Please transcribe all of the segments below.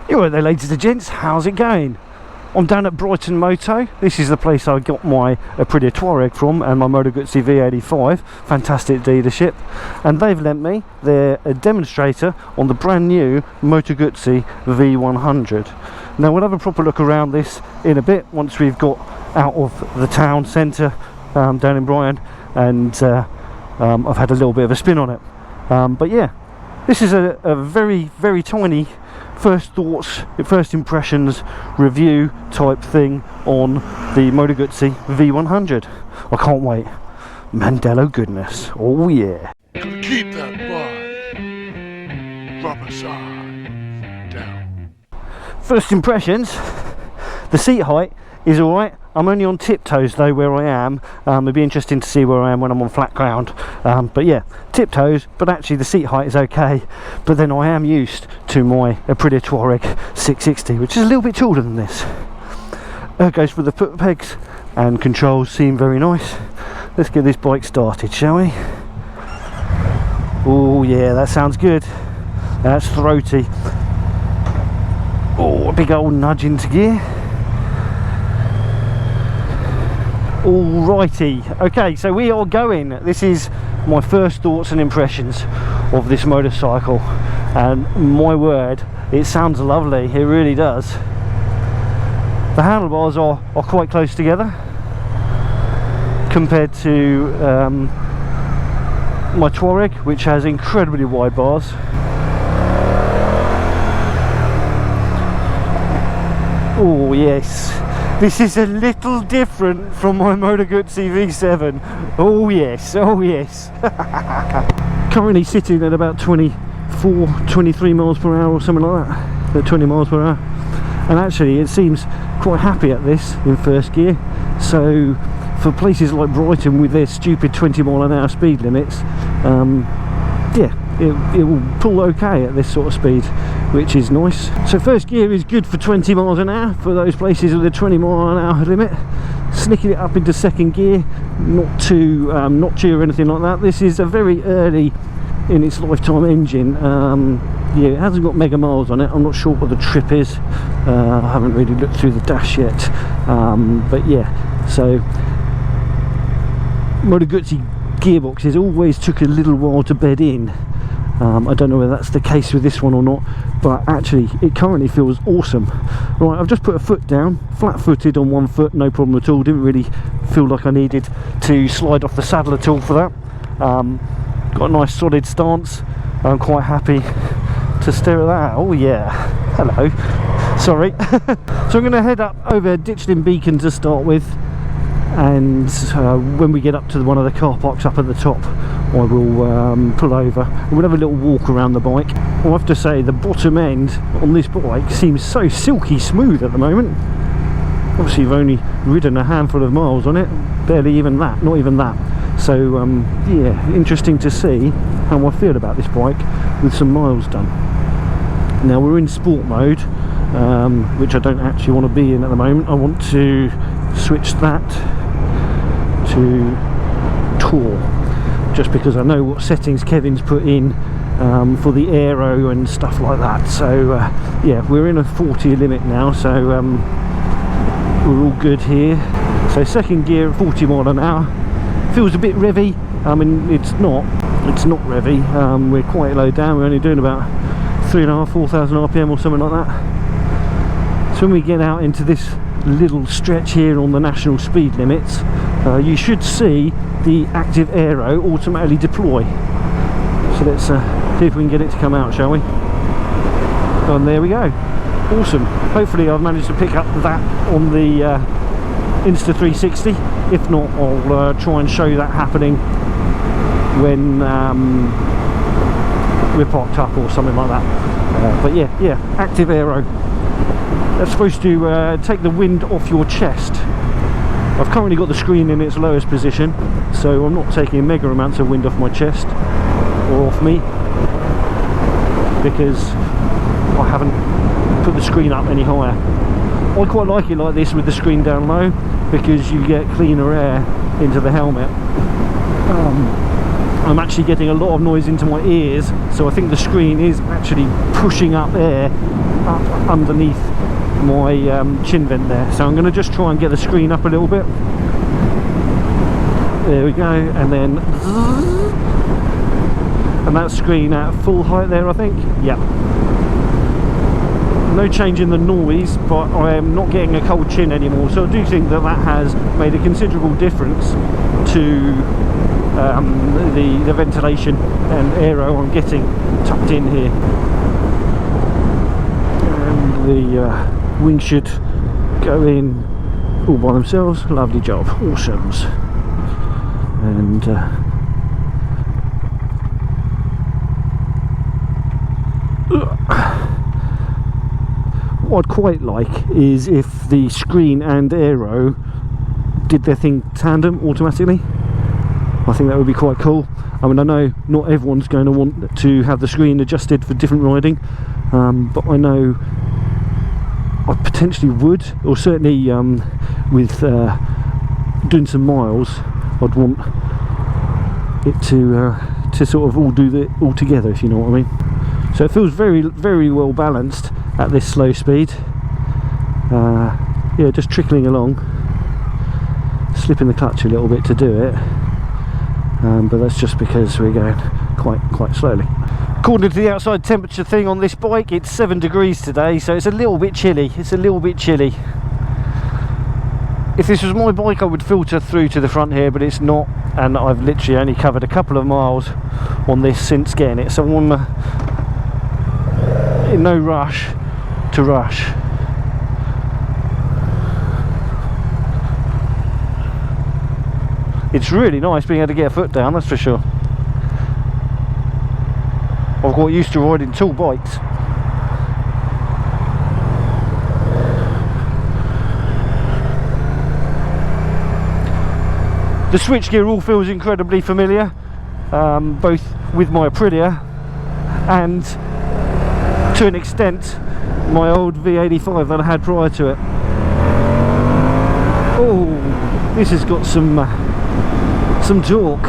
You all right there, ladies and gents, how's it going? I'm down at Brighton Moto. This is the place I got my Aprilia Tuareg from and my Moto Guzzi V85, fantastic dealership, and they've lent me their demonstrator on the brand new Moto Guzzi V100. Now we'll have a proper look around this in a bit once we've got out of the town centre down in Brighton, and I've had a little bit of a spin on it. But yeah, this is a very, very tiny first thoughts, first impressions review type thing on the Moto Guzzi V100. I can't wait. Mandello goodness. Oh yeah. Keep that bar. Rubber side down. First impressions. The seat height is alright. I'm only on tiptoes though where I am. It'd be interesting to see where I am when I'm on flat ground. But yeah, tiptoes, but actually the seat height is okay. But then I am used to my Aprilia Tuareg 660, which is a little bit taller than this. Goes for the foot pegs, and controls seem very nice. Let's get this bike started, shall we? Oh yeah, that sounds good. That's throaty. Oh, a big old nudge into gear. Alrighty, okay, so we are going. This is my first thoughts and impressions of this motorcycle, and my word, it sounds lovely. It really does. The handlebars are quite close together compared to my Tuareg, which has incredibly wide bars. Oh yes, this is a little different from my Moto Guzzi V7. Oh yes, oh yes. Currently sitting at about 23 miles per hour or something like that, at 20 miles per hour. And actually it seems quite happy at this in first gear. So for places like Brighton with their stupid 20 mile an hour speed limits, yeah, it will pull okay at this sort of speed, which is nice. So first gear is good for 20 miles an hour for those places with a 20 mile an hour limit. Sneaking it up into second gear, not too notchy or anything like that. This is a very early in its lifetime engine. Yeah, it hasn't got mega miles on it. I'm not sure what the trip is. I haven't really looked through the dash yet, but yeah, so Moto Guzzi gearboxes always took a little while to bed in. I don't know whether that's the case with this one or not, but actually it currently feels awesome. Right, I've just put a foot down, flat-footed on one foot, no problem at all. Didn't really feel like I needed to slide off the saddle at all for that. Got a nice solid stance. I'm quite happy to stare at that. Oh yeah, hello, sorry. So I'm going to head up over Ditchlin Beacon to start with, and when we get up to one of the car parks up at the top, I will pull over and we'll have a little walk around the bike. I have to say the bottom end on this bike seems so silky smooth at the moment. Obviously you've only ridden a handful of miles on it, barely even that, not even that. So yeah, interesting to see how I feel about this bike with some miles done. Now we're in sport mode, which I don't actually want to be in at the moment. I want to switch that to Tour, just because I know what settings Kevin's put in for the aero and stuff like that. So yeah, we're in a 40 limit now, so we're all good here. So second gear at 40 mile an hour. Feels a bit revvy. I mean, it's not revvy. We're quite low down. We're only doing about 3,500-4,000 RPM or something like that. So when we get out into this little stretch here on the national speed limits, you should see the active aero automatically deploy. So let's see if we can get it to come out, shall we? And there we go. Awesome. Hopefully I've managed to pick up that on the Insta360. If not, I'll try and show you that happening when we're parked up or something like that. But yeah, active aero. That's supposed to take the wind off your chest. I've currently got the screen in its lowest position, so I'm not taking mega amounts of wind off my chest or off me, because I haven't put the screen up any higher. I quite like it like this with the screen down low, because you get cleaner air into the helmet. I'm actually getting a lot of noise into my ears, so I think the screen is actually pushing up air up underneath my chin vent there. So I'm going to just try and get the screen up a little bit. There we go, and then and that screen at full height there, I think. Yeah. No change in the noise, but I am not getting a cold chin anymore, so I do think that that has made a considerable difference to the ventilation and aero I'm getting tucked in here. And the wings should go in all by themselves. Lovely job, awesomes. And what I'd quite like is if the screen and aero did their thing tandem automatically. I think that would be quite cool. I mean, I know not everyone's going to want to have the screen adjusted for different riding, but I know I potentially would, or certainly with doing some miles, I'd want it to sort of all do it all together, if you know what I mean. So it feels very, very well balanced at this slow speed. Yeah, just trickling along, slipping the clutch a little bit to do it. But that's just because we're going quite slowly. According to the outside temperature thing on this bike, it's 7 degrees today, so it's a little bit chilly. It's a little bit chilly. If this was my bike, I would filter through to the front here, but it's not, and I've literally only covered a couple of miles on this since getting it, so I'm in no rush to rush. It's really nice being able to get a foot down, that's for sure. I've got used to riding tall bikes. The switchgear all feels incredibly familiar, both with my Aprilia and, to an extent, my old V85 that I had prior to it. Oh, this has got some torque.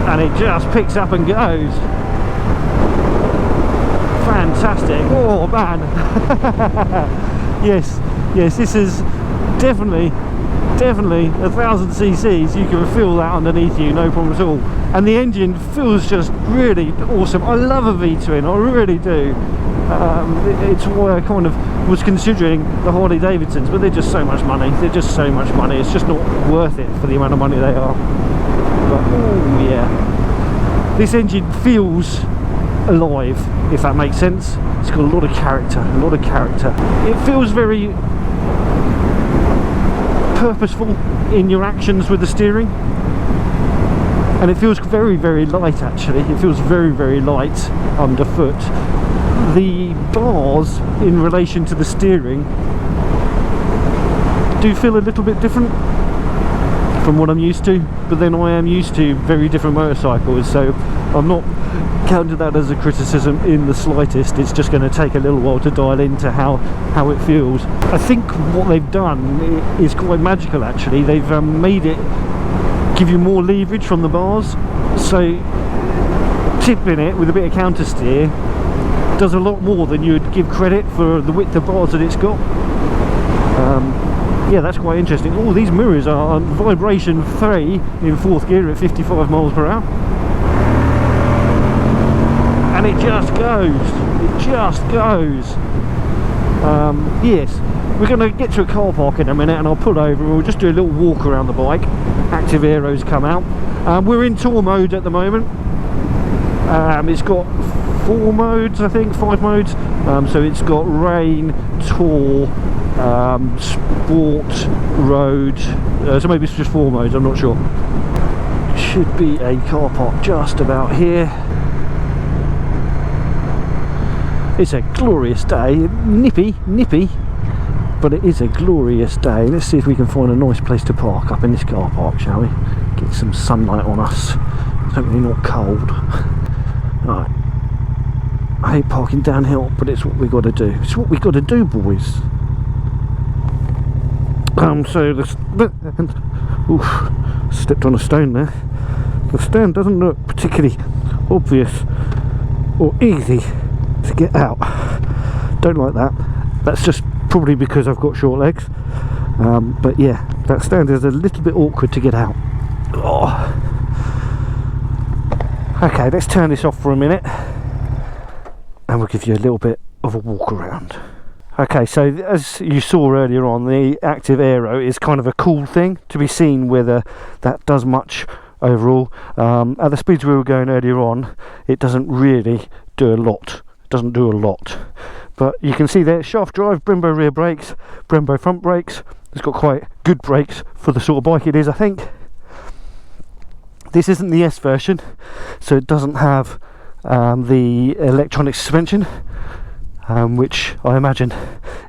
And it just picks up and goes. Fantastic. Oh man. yes, this is definitely 1,000 cc's. You can feel that underneath you, no problem at all. And the engine feels just really awesome. I love a V-twin, I really do. It's why I kind of was considering the Harley Davidsons, but they're just so much money. They're just so much money. It's just not worth it for the amount of money they are. But oh yeah, this engine feels alive, if that makes sense. It's got a lot of character, a lot of character. It feels very purposeful in your actions with the steering, and it feels very, very light actually. It feels very, very light underfoot. The bars in relation to the steering do feel a little bit different from what I'm used to, but then I am used to very different motorcycles, so I'm not counting that as a criticism in the slightest. It's just going to take a little while to dial into how it feels. I think what they've done is quite magical actually. They've made it give you more leverage from the bars, so tipping it with a bit of counter steer does a lot more than you would give credit for the width of bars that it's got. Yeah, that's quite interesting. Oh, these mirrors are on vibration 3 in 4th gear at 55 miles per hour. And it just goes. It just goes. Yes, we're going to get to a car park in a minute and I'll pull over and we'll just do a little walk around the bike. Active aeros come out. We're in tour mode at the moment. It's got 4 modes, I think, 5 modes. So it's got rain, tour, sport, road, so maybe it's just 4 modes, I'm not sure. Should be a car park just about here. It's a glorious day, nippy, but it is a glorious day. Let's see if we can find a nice place to park up in this car park, shall we? Get some sunlight on us, hopefully not cold. Right. I hate parking downhill, but it's what we got to do. It's what we got to do, boys. So Oof, stepped on a stone there. The stand doesn't look particularly obvious or easy to get out. Don't like that. That's just probably because I've got short legs. But yeah, that stand is a little bit awkward to get out. Oh. Okay, let's turn this off for a minute and we'll give you a little bit of a walk around. Okay, so as you saw earlier on, the active aero is kind of a cool thing to be seen whether that does much overall. At the speeds we were going earlier on, it doesn't really do a lot. It doesn't do a lot. But you can see there, shaft drive, Brembo rear brakes, Brembo front brakes. It's got quite good brakes for the sort of bike it is, I think. This isn't the S version, so it doesn't have the electronic suspension, which I imagine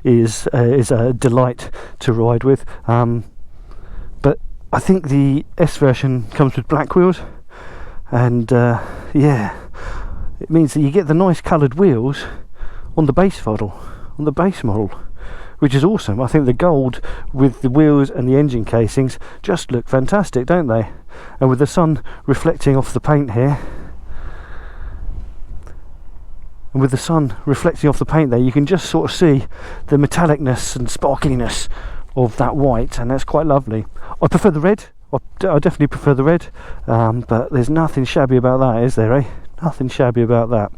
is a delight to ride with. But I think the S version comes with black wheels, and yeah, it means that you get the nice coloured wheels on the base model, which is awesome. I think the gold with the wheels and the engine casings just look fantastic, don't they? And with the sun reflecting off the paint here, and with the sun reflecting off the paint there, you can just sort of see the metallicness and sparkliness of that white, and that's quite lovely. I prefer the red. I definitely prefer the red, but there's nothing shabby about that, is there, eh? Nothing shabby about that.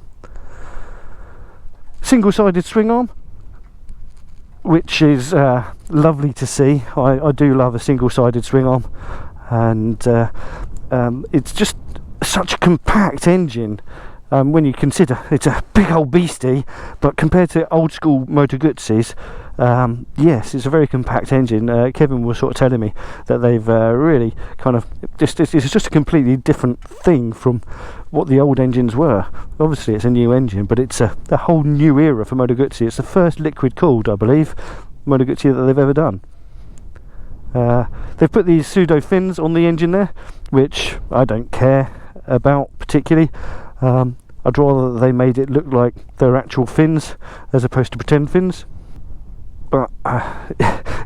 Single-sided swing arm, which is lovely to see. I do love a single-sided swing arm, and it's just such a compact engine. When you consider it's a big old beastie, but compared to old school Moto Guzzis, yes, it's a very compact engine. Kevin was sort of telling me that they've really kind of it's just a completely different thing from what the old engines were. Obviously it's a new engine, but it's a whole new era for Moto Guzzi. It's the first liquid cooled, I believe, Moto Guzzi that they've ever done. They've put these pseudo fins on the engine there, which I don't care about particularly. I'd rather that they made it look like they're actual fins as opposed to pretend fins, but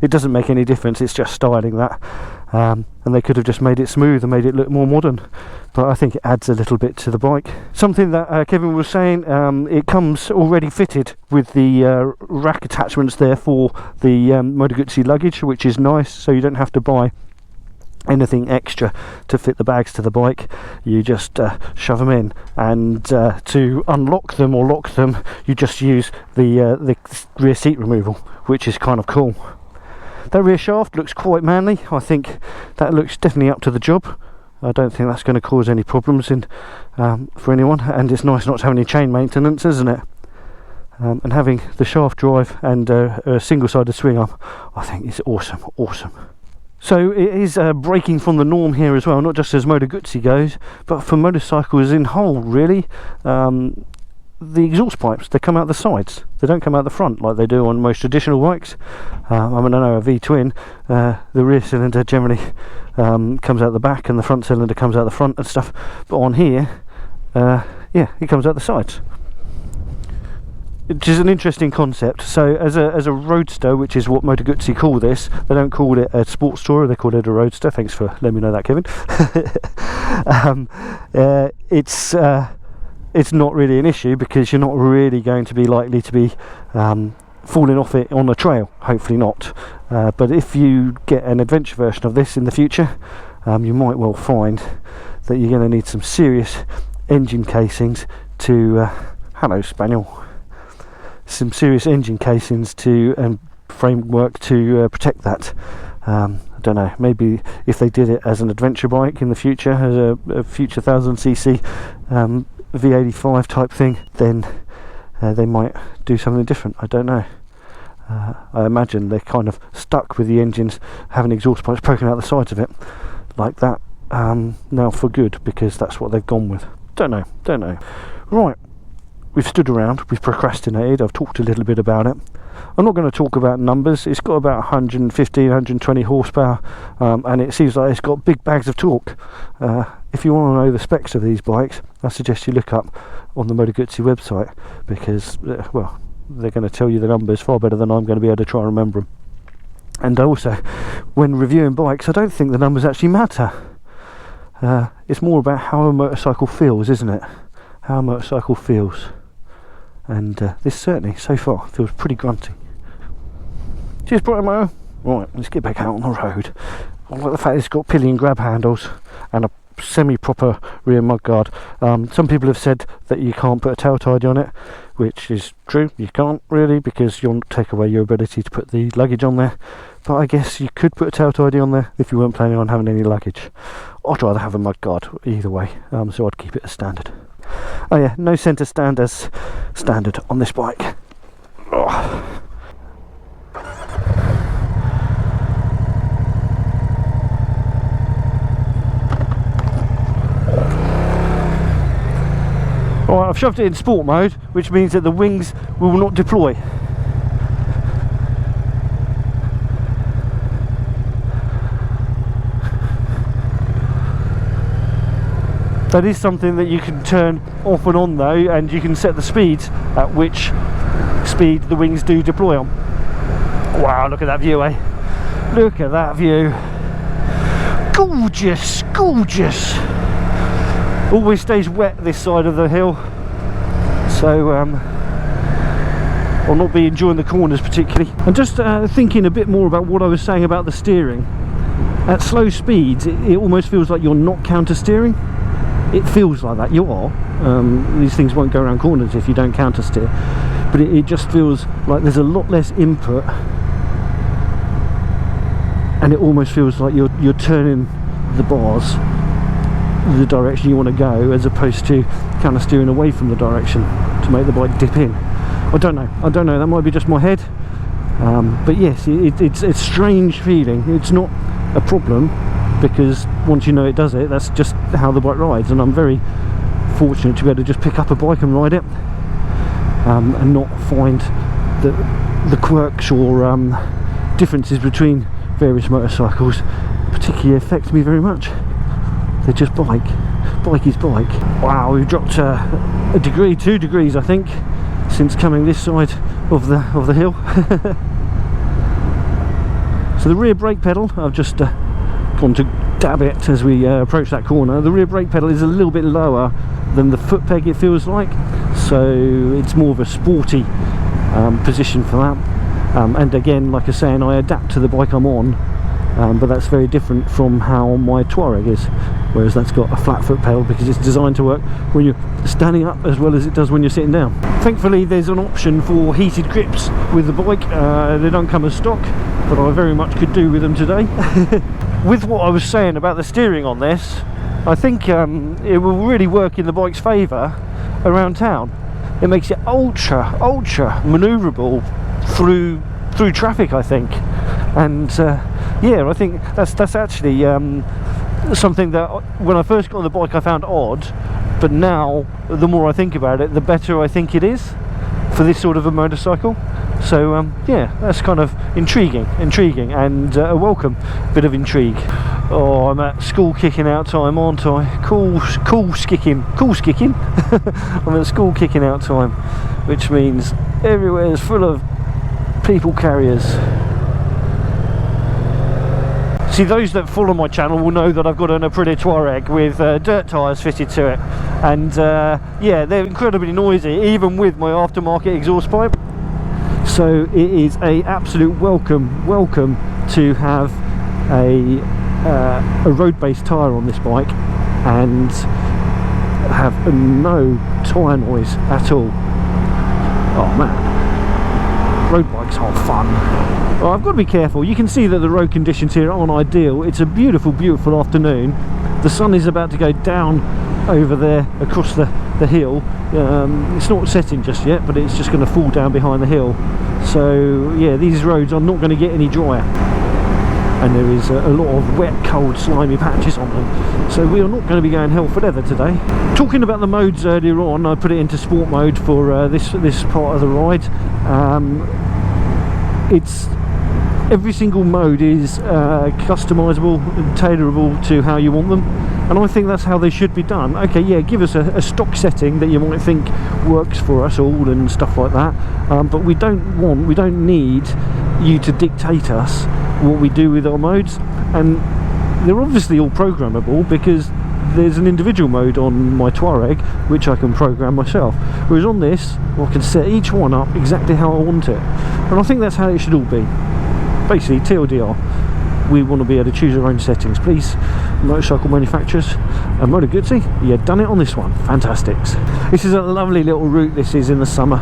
it doesn't make any difference. It's just styling that, and they could have just made it smooth and made it look more modern, but I think it adds a little bit to the bike. Something that Kevin was saying, it comes already fitted with the rack attachments there for the Moto Guzzi luggage, which is nice, so you don't have to buy anything extra to fit the bags to the bike. You just shove them in, and to unlock them or lock them, you just use the rear seat removal, which is kind of cool. That rear shaft looks quite manly. I think that looks definitely up to the job. I don't think that's going to cause any problems for anyone, and it's nice not to have any chain maintenance, isn't it? And having the shaft drive and a single-sided swing arm, I think is awesome. So it is breaking from the norm here as well, not just as Moto Guzzi goes, but for motorcycles in whole, really. The exhaust pipes, they come out the sides, they don't come out the front like they do on most traditional bikes. I mean, I know a V-twin, the rear cylinder generally comes out the back and the front cylinder comes out the front and stuff, but on here, yeah, it comes out the sides, which is an interesting concept. So as a roadster, which is what Moto Guzzi call this, they don't call it a sports tourer, they call it a roadster. Thanks for letting me know that, Kevin. It's not really an issue because you're not really going to be likely to be falling off it on a trail, hopefully not. But if you get an adventure version of this in the future, you might well find that you're going to need some serious engine casings to hello Spaniel, some serious engine casings to and framework to protect that. I don't know, maybe if they did it as an adventure bike in the future, as a future 1000cc V85 type thing, then they might do something different. I don't know. I imagine they're kind of stuck with the engines having exhaust pipes poking out the sides of it like that now for good, because that's what they've gone with. Don't know. Right, we've stood around, we've procrastinated, I've talked a little bit about it. I'm not going to talk about numbers. It's got about 115, 120 horsepower, and it seems like it's got big bags of torque. If you want to know the specs of these bikes, I suggest you look up on the Moto Guzzi website, because well, they're going to tell you the numbers far better than I'm going to be able to try and remember them. And also, when reviewing bikes, I don't think the numbers actually matter. It's more about how a motorcycle feels, isn't it? How a motorcycle feels. And this certainly, so far, feels pretty grunty. Cheers, Brighton. Right, let's get back out on the road. I like the fact it's got pillion grab handles and a semi-proper rear mudguard. Some people have said that you can't put a tail tidy on it, which is true. You can't really, because you'll take away your ability to put the luggage on there. But I guess you could put a tail tidy on there if you weren't planning on having any luggage. I'd rather have a mudguard either way, so I'd keep it as standard. Oh yeah, no centre stand as standard on this bike. Oh. Alright, I've shoved it in sport mode, which means that the wings will not deploy. That is something that you can turn off and on though, and you can set the speeds at which speed the wings do deploy on. Wow, look at that view, eh? Look at that view. Gorgeous, gorgeous. Always stays wet this side of the hill, so I'll not be enjoying the corners particularly. I'm just thinking a bit more about what I was saying about the steering. At slow speeds, it almost feels like you're not counter steering. It feels like that. You are. These things won't go around corners if you don't counter steer, but it just feels like there's a lot less input, and it almost feels like you're turning the bars the direction you want to go, as opposed to kind of steering away from the direction to make the bike dip in. I don't know, that might be just my head, but yes, it's a strange feeling. It's not a problem, because once you know it does it, that's just how the bike rides, and I'm very fortunate to be able to just pick up a bike and ride it, and not find the quirks or differences between various motorcycles particularly affect me very much. They're just bike is bike. Wow, we've dropped a degree, 2 degrees I think, since coming this side of the hill. So the rear brake pedal, I've just gone to dab it as we approach that corner. The rear brake pedal is a little bit lower than the foot peg, it feels like, so it's more of a sporty position for that. And again, like I was saying, I adapt to the bike I'm on, but that's very different from how my Tuareg is, whereas that's got a flat foot pedal because it's designed to work when you're standing up as well as it does when you're sitting down. Thankfully there's an option for heated grips with the bike. They don't come as stock, but I very much could do with them today. With what I was saying about the steering on this, I think it will really work in the bike's favour around town. It makes it ultra manoeuvrable through traffic, I think. And yeah, I think that's actually something that when I first got on the bike I found odd, but now the more I think about it, the better I think it is for this sort of a motorcycle. So yeah, that's kind of intriguing, and a welcome bit of intrigue. Oh, I'm at school kicking out time, aren't I? Cool skicking. I'm at school kicking out time, which means everywhere is full of people carriers. See, those that follow my channel will know that I've got an Aprilia Tuareg with dirt tyres fitted to it, and yeah, they're incredibly noisy even with my aftermarket exhaust pipe. So it is a absolute welcome to have a road-based tyre on this bike and have no tyre noise at all. Oh man, road bikes are fun. Well, I've got to be careful. You can see that the road conditions here aren't ideal. It's a beautiful afternoon. The sun is about to go down over there across the hill. It's not setting just yet, but it's just going to fall down behind the hill. So yeah, these roads are not going to get any drier, and there is a lot of wet, cold, slimy patches on them, so we are not going to be going hell for leather today. Talking about the modes earlier on, I put it into sport mode for this part of the ride. It's every single mode is customizable and tailorable to how you want them, and I think that's how they should be done. Okay, yeah, give us a stock setting that you might think works for us all and stuff like that, but we don't need you to dictate us what we do with our modes, and they're obviously all programmable because there's an individual mode on my Tuareg which I can program myself, whereas on this I can set each one up exactly how I want it, and I think that's how it should all be. Basically, TLDR, we want to be able to choose our own settings. Please, motorcycle manufacturers and Moto Guzzi, you done it on this one. Fantastics. This is a lovely little route, this is, in the summer.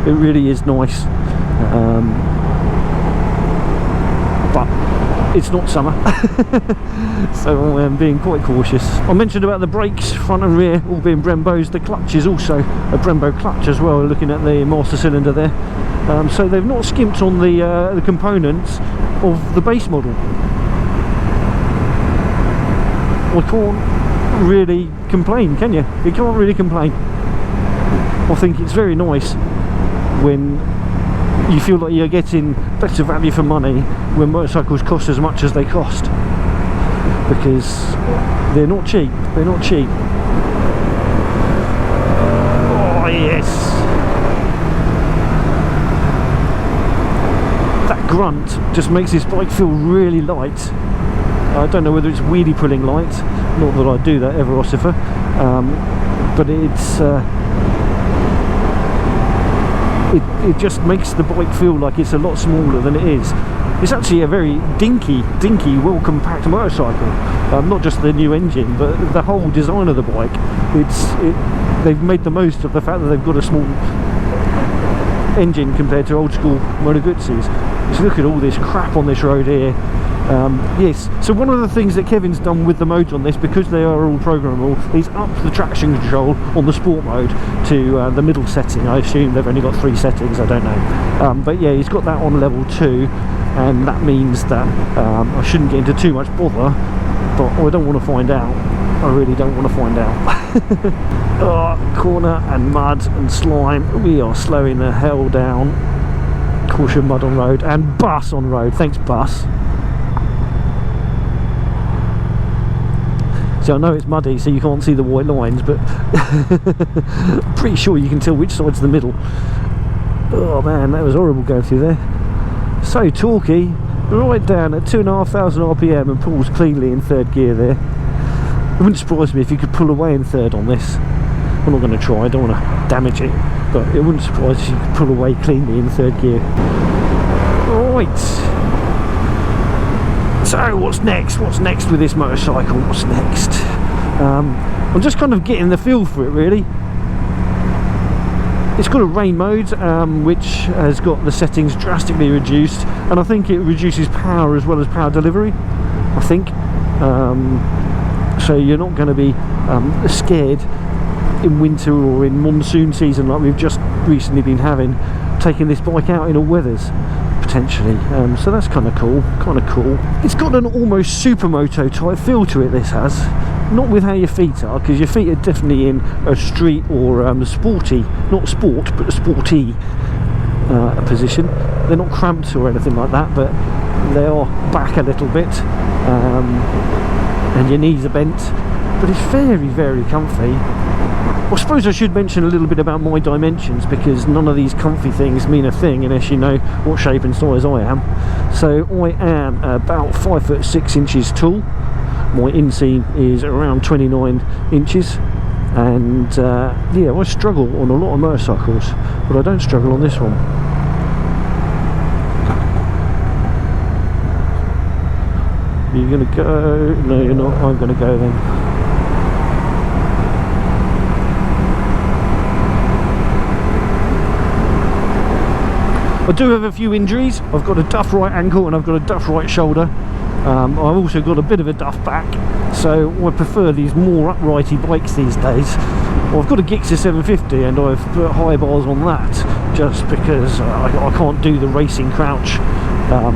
It really is nice, but it's not summer. So I'm being quite cautious. I mentioned about the brakes, front and rear, all being Brembos. The clutch is also a Brembo clutch as well, looking at the master cylinder there. So they've not skimped on the components of the base model. I can't really complain, can you? You can't really complain. I think it's very nice when you feel like you're getting better value for money when motorcycles cost as much as they cost, because they're not cheap. They're not cheap. Oh yes, that grunt just makes this bike feel really light. I don't know whether it's wheelie pulling light, not that I do that ever, Ossifer, but it's it just makes the bike feel like it's a lot smaller than it is. It's actually a very dinky, well compact motorcycle. Not just the new engine, but the whole design of the bike. They've made the most of the fact that they've got a small engine compared to old school Moto Guzzis. Just look at all this crap on this road here. Yes, so one of the things that Kevin's done with the modes on this, because they are all programmable, he's upped the traction control on the sport mode to the middle setting. I assume they've only got 3 settings, I don't know. But yeah, he's got that on level 2, and that means that I shouldn't get into too much bother, but I don't want to find out. I really don't want to find out. Oh, corner and mud and slime. We are slowing the hell down. Caution, mud on road, and bus on road. Thanks, bus. So I know it's muddy, so you can't see the white lines, but pretty sure you can tell which side's the middle. Oh man, that was horrible going through there. So torquey, right down at 2,500 RPM, and pulls cleanly in 3rd gear there. It wouldn't surprise me if you could pull away in 3rd on this. I'm not going to try, I don't want to damage it, but it wouldn't surprise if you could pull away cleanly in 3rd gear. Right. So what's next? What's next with this motorcycle? What's next? I'm just kind of getting the feel for it, really. It's got a rain mode, which has got the settings drastically reduced, and I think it reduces power as well as power delivery, I think. So you're not going to be scared in winter or in monsoon season like we've just recently been having, taking this bike out in all weathers. Potentially, so that's kind of cool. It's got an almost supermoto type feel to it, this has, not with how your feet are, because your feet are definitely in a street or sporty, not sport but a sporty position. They're not cramped or anything like that, but they are back a little bit, and your knees are bent, but it's very comfy. I suppose I should mention a little bit about my dimensions, because none of these comfy things mean a thing unless you know what shape and size I am. So I am about 5'6" tall. My inseam is around 29 inches, and yeah, I struggle on a lot of motorcycles, but I don't struggle on this one. You're gonna go? No, you're not. I'm gonna go then. I do have a few injuries. I've got a duff right ankle and I've got a duff right shoulder. I've also got a bit of a duff back, so I prefer these more uprighty bikes these days. Well, I've got a Gixxer 750 and I've put high bars on that just because I can't do the racing crouch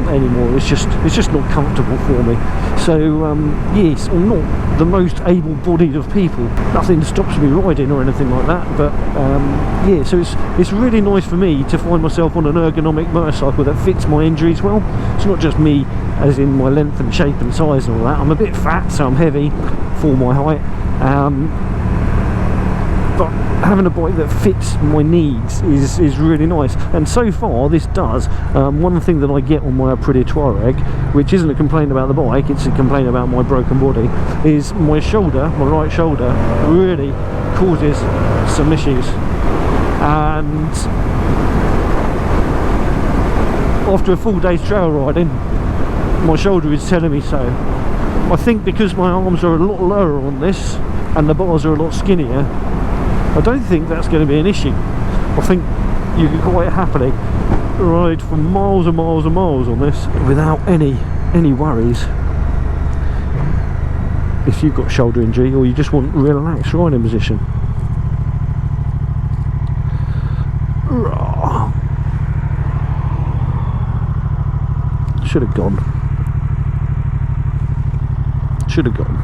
anymore. It's just not comfortable for me. So yes, I'm not the most able-bodied of people. Nothing stops me riding or anything like that, but yeah, so it's really nice for me to find myself on an ergonomic motorcycle that fits my injuries well. It's not just me as in my length and shape and size and all that. I'm a bit fat, so I'm heavy for my height. but having a bike that fits my needs is really nice, and so far this does. One thing that I get on my Aprilia Tuareg, which isn't a complaint about the bike, it's a complaint about my broken body, is my shoulder, my right shoulder, really causes some issues. And after a full day's trail riding, my shoulder is telling me so. I think because my arms are a lot lower on this and the bars are a lot skinnier, I don't think that's going to be an issue. I think you can quite happily ride for miles and miles and miles on this without any worries. If you've got shoulder injury or you just want a relaxed riding position. Should have gone. Should have gone.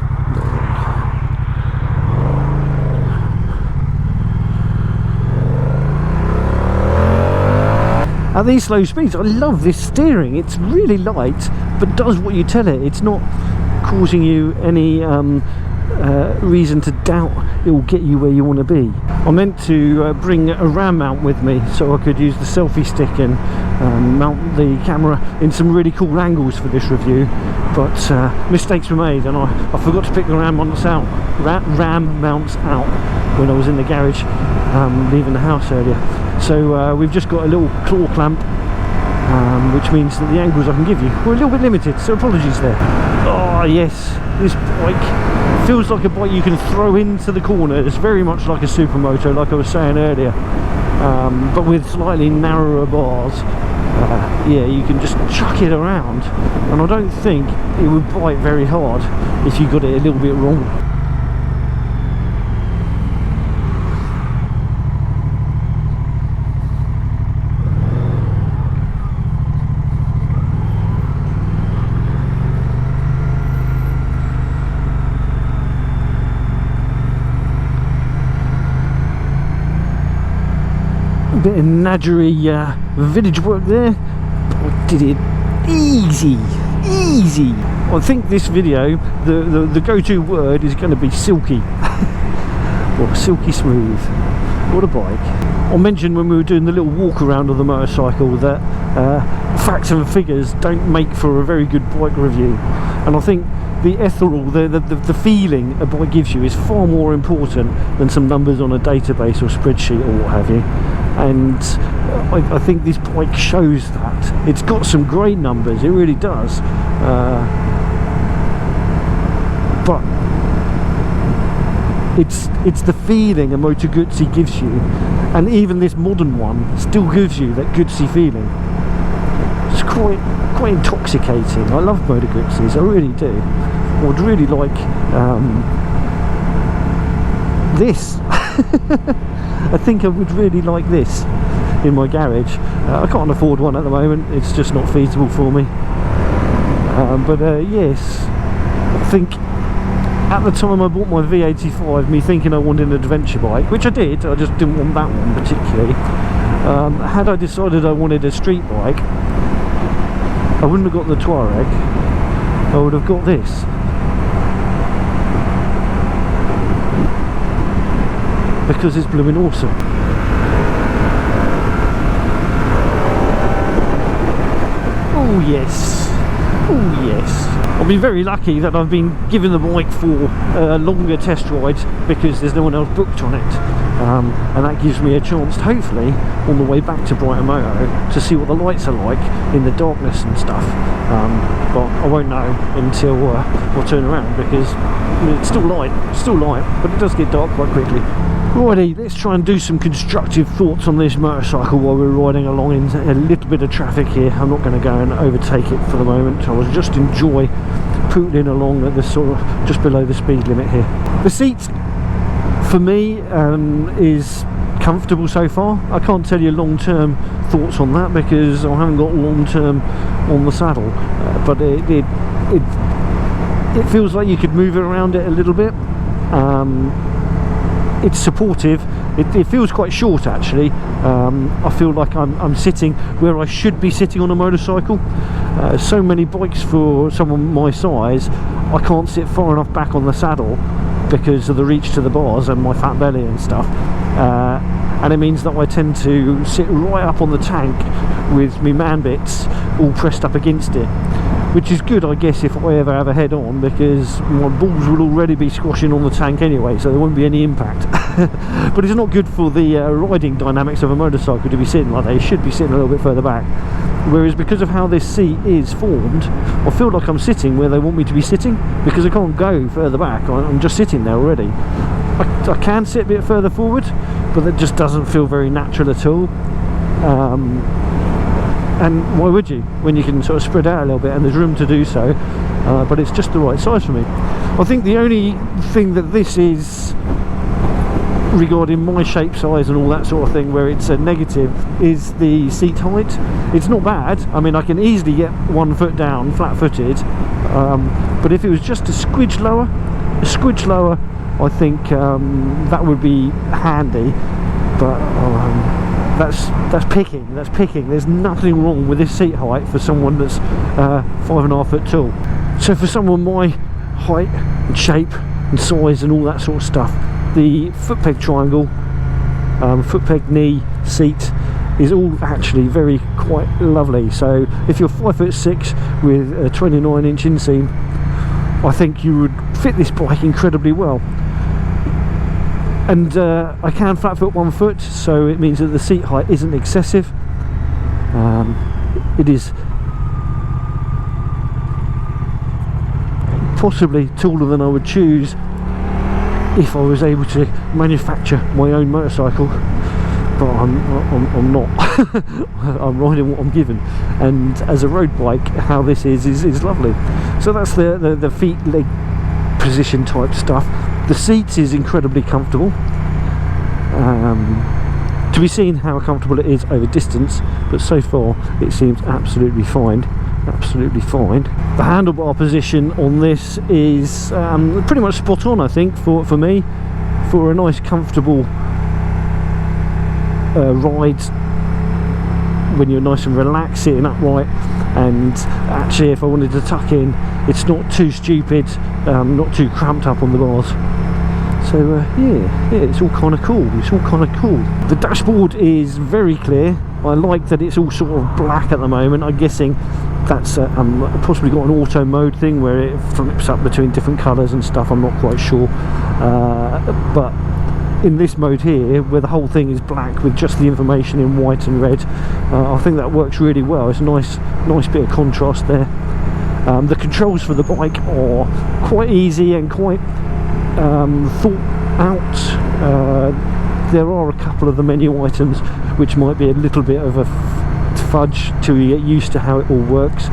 At these slow speeds, I love this steering. It's really light, but does what you tell it. It's not causing you any reason to doubt it will get you where you want to be. I meant to bring a RAM mount with me so I could use the selfie stick and mount the camera in some really cool angles for this review, but mistakes were made, and I forgot to pick the RAM mounts out when I was in the garage leaving the house earlier. So we've just got a little claw clamp, which means that the angles I can give you were a little bit limited, so apologies there. Oh yes, this bike feels like a bike you can throw into the corner. It's very much like a supermoto, like I was saying earlier, but with slightly narrower bars. Yeah, you can just chuck it around, and I don't think it would bite very hard if you got it a little bit wrong. A bit of Nadgery village work there, but I did it easy. I think this video, the go-to word is going to be silky. Or silky smooth. What a bike. I mentioned when we were doing the little walk around of the motorcycle that facts and figures don't make for a very good bike review, and I think the ethereal, the feeling a bike gives you is far more important than some numbers on a database or spreadsheet or what have you. And I think this bike shows that. It's got some great numbers, it really does, but it's the feeling a Moto Guzzi gives you, and even this modern one still gives you that Guzzi feeling. It's quite intoxicating. I love Moto Guzzis, I really do. I would really like this. I think I would really like this in my garage. I can't afford one at the moment, it's just not feasible for me. But yes, I think at the time I bought my V85, me thinking I wanted an adventure bike, which I did, I just didn't want that one particularly. Had I decided I wanted a street bike, I wouldn't have got the Tuareg, I would have got this. Because it's blooming awesome. Oh yes, oh yes. I've been very lucky that I've been given the bike for longer test rides because there's no one else booked on it, and that gives me a chance, hopefully, on the way back to Brighton Moto, to see what the lights are like in the darkness and stuff. But I won't know until I turn around, because it's still light, but it does get dark quite quickly. Righty, let's try and do some constructive thoughts on this motorcycle while we're riding along in a little bit of traffic here. I'm not going to go and overtake it for the moment. I will just enjoy pootling along at the sort of just below the speed limit here. The seat for me is comfortable so far. I can't tell you long-term thoughts on that because I haven't got long-term on the saddle, but it feels like you could move it around it a little bit. It's supportive. It feels quite short actually. I feel like I'm sitting where I should be sitting on a motorcycle. So many bikes for someone my size, I can't sit far enough back on the saddle because of the reach to the bars and my fat belly and stuff, and it means that I tend to sit right up on the tank with me man bits all pressed up against it, which is good, I guess, if I ever have a head on, because my balls will already be squashing on the tank anyway, so there won't be any impact. But it's not good for the riding dynamics of a motorcycle to be sitting like that. You should be sitting a little bit further back, whereas because of how this seat is formed, I feel like I'm sitting where they want me to be sitting, because I can't go further back. I'm just sitting there already. I can sit a bit further forward, but that just doesn't feel very natural at all. And why would you, when you can sort of spread out a little bit and there's room to do so, but it's just the right size for me. I think the only thing that this is, regarding my shape, size and all that sort of thing, where it's a negative, is the seat height. It's not bad. I mean, I can easily get 1 foot down flat footed, but if it was just a squidge lower, I think that would be handy. But that's picking. There's nothing wrong with this seat height for someone that's 5.5 foot tall. So for someone my height and shape and size and all that sort of stuff, the foot peg triangle, foot peg knee seat is all actually quite lovely. So if you're 5'6" with a 29-inch inseam, I think you would fit this bike incredibly well. And I can flat foot 1 foot, so it means that the seat height isn't excessive. It is possibly taller than I would choose if I was able to manufacture my own motorcycle, but I'm not. I'm riding what I'm given, and as a road bike, how this is lovely. So that's the feet leg position type stuff. The seat is incredibly comfortable. To be seen how comfortable it is over distance, but so far it seems absolutely fine. The handlebar position on this is pretty much spot on, I think, for me, for a nice comfortable ride when you're nice and relaxed sitting upright. And actually, if I wanted to tuck in, it's not too stupid, not too cramped up on the bars. So yeah, it's all kind of cool. The dashboard is very clear. I like that it's all sort of black at the moment. I'm guessing that's possibly got an auto mode thing where it flips up between different colours and stuff. I'm not quite sure, but in this mode here, where the whole thing is black with just the information in white and red, I think that works really well. It's a nice bit of contrast there. The controls for the bike are quite easy and quite thought out. There are a couple of the menu items which might be a little bit of a fudge to get used to how it all works,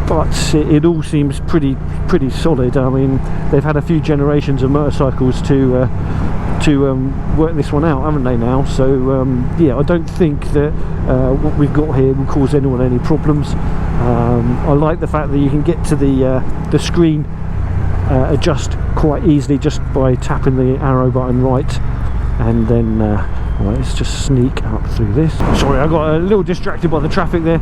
but it all seems pretty solid. I mean, they've had a few generations of motorcycles to work this one out, haven't they now? So yeah, I don't think that what we've got here will cause anyone any problems. I like the fact that you can get to the screen adjust quite easily just by tapping the arrow button right, and then right, let's just sneak up through this. Sorry, I got a little distracted by the traffic there.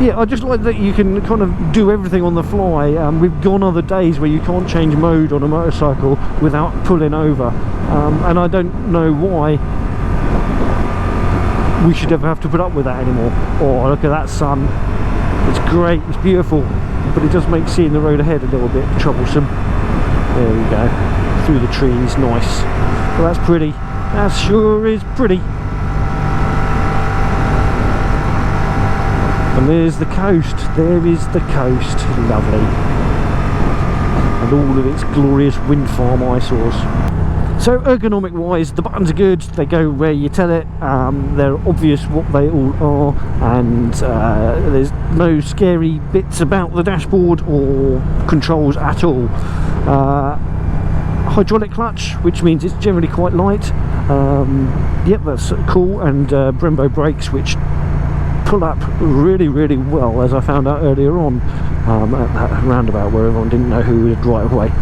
Yeah, I just like that you can kind of do everything on the fly. We've gone other days where you can't change mode on a motorcycle without pulling over, and I don't know why we should ever have to put up with that anymore. Oh, look at that sun. It's great, it's beautiful, but it does make seeing the road ahead a little bit troublesome. There we go, through the trees, nice. Well, that's pretty, that sure is pretty. And there's the coast, there is the coast, lovely. And all of its glorious wind farm eyesores. So ergonomic wise, the buttons are good, they go where you tell it, they're obvious what they all are, and there's no scary bits about the dashboard or controls at all. Hydraulic clutch, which means it's generally quite light. Yep, that's cool. And Brembo brakes, which pull up really well, as I found out earlier on at that roundabout where everyone didn't know who would drive away.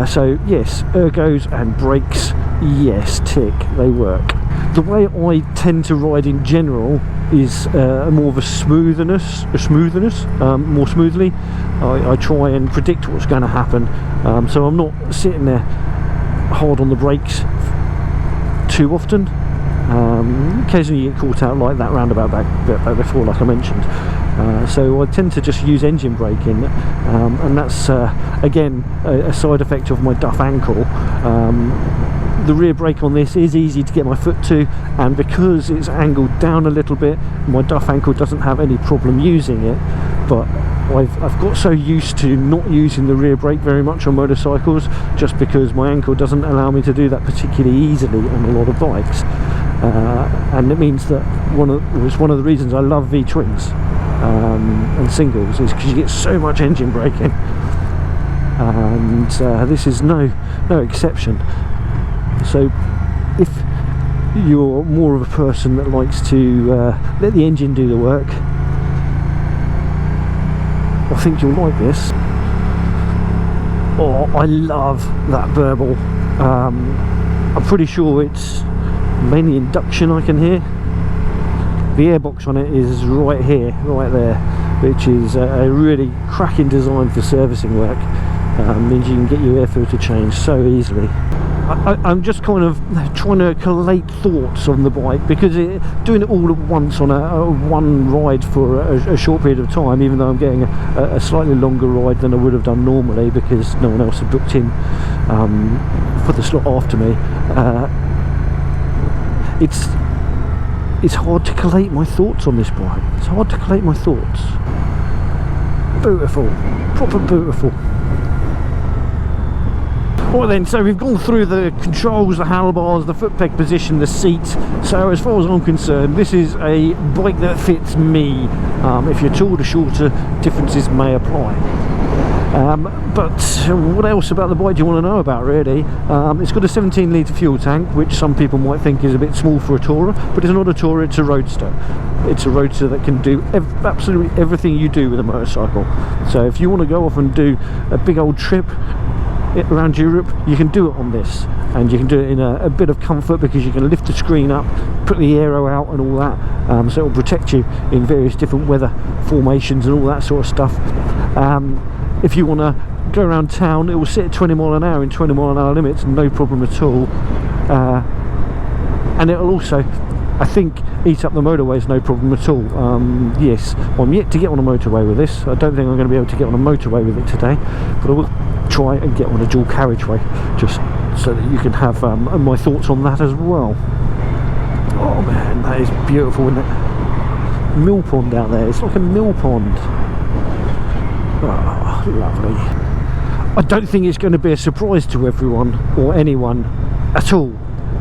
So yes, ergos and brakes, yes, tick, they work. The way I tend to ride in general is more of a smoothness, more smoothly. I try and predict what's going to happen, so I'm not sitting there hard on the brakes too often. Occasionally you get caught out like that roundabout back before, like I mentioned. So I tend to just use engine braking, and that's again a side effect of my duff ankle. The rear brake on this is easy to get my foot to, and because it's angled down a little bit, my duff ankle doesn't have any problem using it. But I've got so used to not using the rear brake very much on motorcycles, just because my ankle doesn't allow me to do that particularly easily on a lot of bikes. And it means that it's one of the reasons I love V-twins and singles, is because you get so much engine braking, and this is no exception. So if you're more of a person that likes to let the engine do the work, I think you'll like this. Oh, I love that burble. I'm pretty sure it's mainly induction I can hear. The airbox on it is right here, right there, which is a really cracking design for servicing work. Means you can get your air filter changed so easily. I'm just kind of trying to collate thoughts on the bike, because doing it all at once on one ride for a short period of time, even though I'm getting a slightly longer ride than I would have done normally because no one else had booked in for the slot after me, it's hard to collate my thoughts on this bike. It's hard to collate my thoughts. Beautiful, proper beautiful. Right then, so we've gone through the controls, the handlebars, the foot peg position, the seat. So as far as I'm concerned, this is a bike that fits me. If you're taller, shorter, differences may apply. But what else about the bike do you want to know about, really? It's got a 17 litre fuel tank, which some people might think is a bit small for a tourer, but it's not a tourer, it's a roadster. It's a roadster that can do absolutely everything you do with a motorcycle. So if you want to go off and do a big old trip around Europe, you can do it on this, and you can do it in a bit of comfort, because you can lift the screen up, put the aero out and all that, so it will protect you in various different weather formations and all that sort of stuff. If you want to go around town, it will sit at 20 mile an hour in 20 mile an hour limits, no problem at all. And it will also, I think, eat up the motorways, no problem at all. Yes, I'm yet to get on a motorway with this. I don't think I'm going to be able to get on a motorway with it today, but I will try and get on a dual carriageway, just so that you can have my thoughts on that as well. Oh man, that is beautiful, isn't it? Mill pond out there, it's like a mill pond. Oh, lovely. I don't think it's going to be a surprise to everyone, or anyone at all,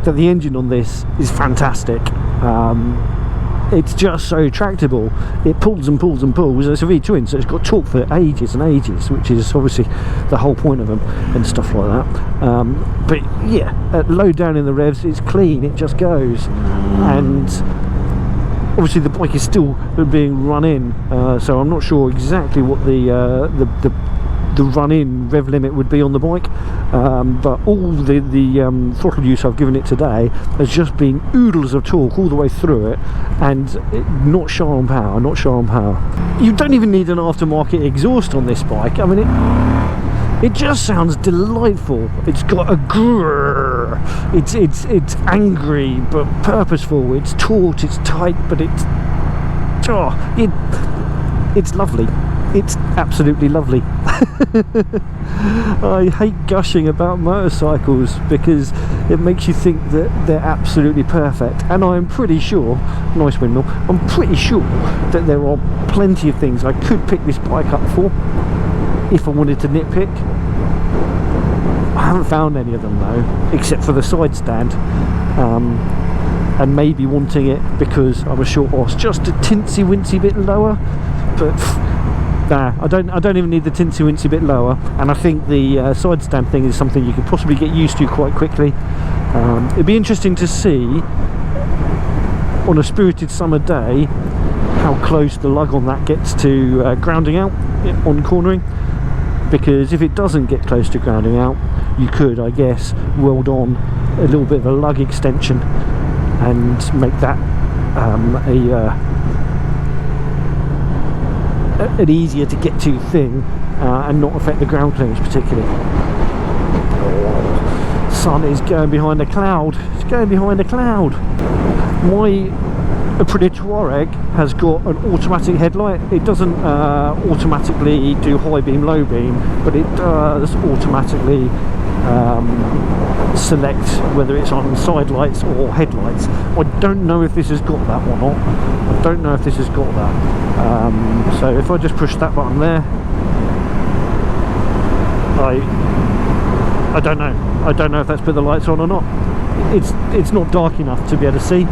that the engine on this is fantastic. It's just so tractable. It pulls and pulls and pulls. It's a V-twin, so it's got torque for ages and ages, which is obviously the whole point of them and stuff like that. But yeah, at low down in the revs, it's clean, it just goes. And obviously the bike is still being run in, so I'm not sure exactly what the run-in rev limit would be on the bike, but all the throttle use I've given it today has just been oodles of torque all the way through it, and not shy on power, not shy on power. You don't even need an aftermarket exhaust on this bike. I mean, it just sounds delightful. It's got a grrr. It's angry but purposeful. It's taut, it's tight, but it's lovely. It's absolutely lovely. I hate gushing about motorcycles because it makes you think that they're absolutely perfect, and I'm pretty sure, nice windmill, I'm pretty sure that there are plenty of things I could pick this bike up for if I wanted to nitpick. I haven't found any of them though, except for the side stand, and maybe wanting it because I'm a short horse just a tinsy wincy bit lower, but nah, I don't even need the tinsy wincy bit lower. And I think the side stand thing is something you could possibly get used to quite quickly. It'd be interesting to see on a spirited summer day how close the lug on that gets to grounding out on cornering, because if it doesn't get close to grounding out, you could, I guess, weld on a little bit of a lug extension and make that an easier to get to thing, and not affect the ground clearance particularly. Sun is going behind a cloud. It's going behind a cloud. My Aprilia Tuareg has got an automatic headlight. It doesn't automatically do high beam, low beam, but it does automatically select whether it's on side lights or headlights. I don't know if this has got that or not. I don't know if this has got that. So if I just push that button there, I don't know. I don't know if that's put the lights on or not. It's not dark enough to be able to see,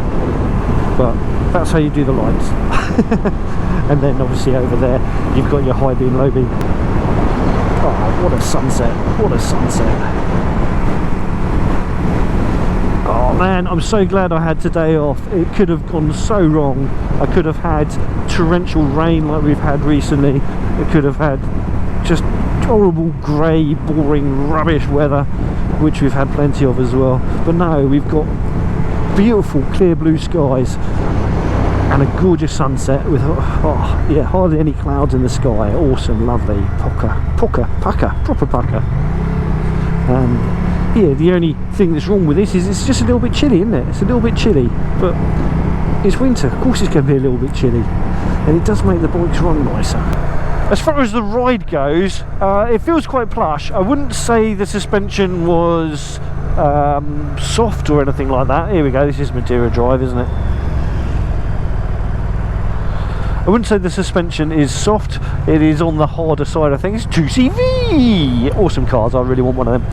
but that's how you do the lights. And then obviously over there you've got your high beam, low beam. Oh, what a sunset, what a sunset. Oh man, I'm so glad I had today off. It could have gone so wrong. I could have had torrential rain like we've had recently. It could have had just horrible grey, boring, rubbish weather, which we've had plenty of as well. But no, we've got beautiful clear blue skies and a gorgeous sunset with yeah, hardly any clouds in the sky. Awesome, lovely, pucker, proper pucker. Yeah, the only thing that's wrong with this is it's just a little bit chilly, isn't it? It's a little bit chilly, but it's winter, of course it's going to be a little bit chilly, and it does make the bikes run nicer. As far as the ride goes, it feels quite plush. I wouldn't say the suspension was soft or anything like that. Here we go, this is Madeira Drive, isn't it? I wouldn't say the suspension is soft. It is on the harder side of things. 2CV! Awesome cars, I really want one of